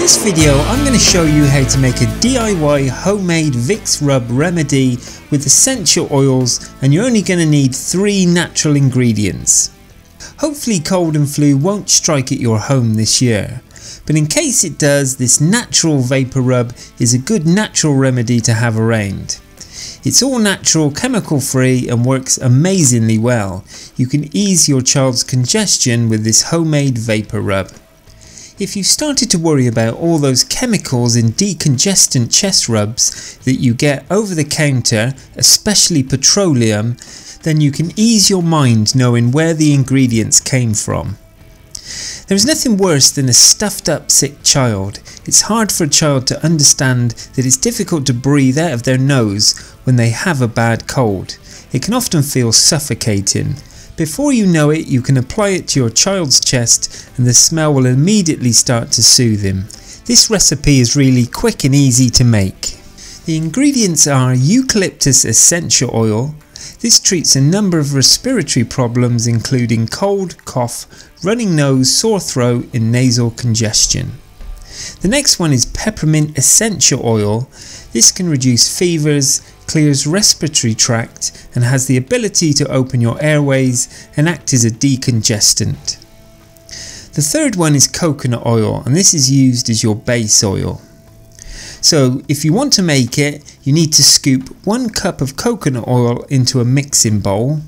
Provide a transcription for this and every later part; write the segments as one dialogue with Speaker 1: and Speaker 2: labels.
Speaker 1: this video I'm going to show you how to make a DIY homemade Vicks Rub remedy with essential oils, and you're only going to need 3 natural ingredients. Hopefully cold and flu won't strike at your home this year, but in case it does, this natural vapor rub is a good natural remedy to have around. It's all natural, chemical free and works amazingly well. You can ease your child's congestion with this homemade vapor rub. If you started to worry about all those chemicals in decongestant chest rubs that you get over the counter, especially petroleum, then you can ease your mind knowing where the ingredients came from. There's nothing worse than a stuffed up sick child. It's hard for a child to understand that it's difficult to breathe out of their nose when they have a bad cold. It can often feel suffocating. Before you know it, you can apply it to your child's chest and the smell will immediately start to soothe him. This recipe is really quick and easy to make. The ingredients are eucalyptus essential oil. This treats a number of respiratory problems including cold, cough, running nose, sore throat and nasal congestion. The next one is peppermint essential oil. This can reduce fevers, clears respiratory tract and has the ability to open your airways and act as a decongestant. The third one is coconut oil, and this is used as your base oil. So if you want to make it, you need to scoop 1 cup of coconut oil into a mixing bowl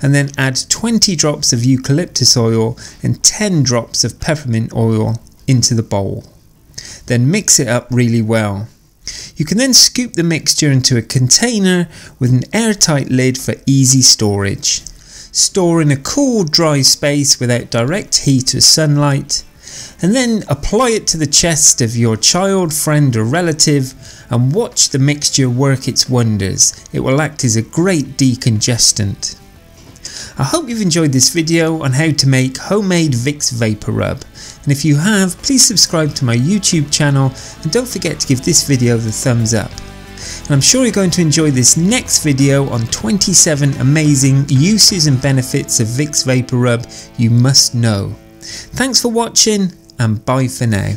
Speaker 1: and then add 20 drops of eucalyptus oil and 10 drops of peppermint oil into the bowl. Then mix it up really well. You can then scoop the mixture into a container with an airtight lid for easy storage. Store in a cool, dry space without direct heat or sunlight, and then apply it to the chest of your child, friend or relative and watch the mixture work its wonders. It will act as a great decongestant. I hope you've enjoyed this video on how to make homemade Vicks VapoRub, and if you have, please subscribe to my YouTube channel and don't forget to give this video the thumbs up. And I'm sure you're going to enjoy this next video on 27 amazing uses and benefits of Vicks VapoRub you must know. Thanks for watching and bye for now.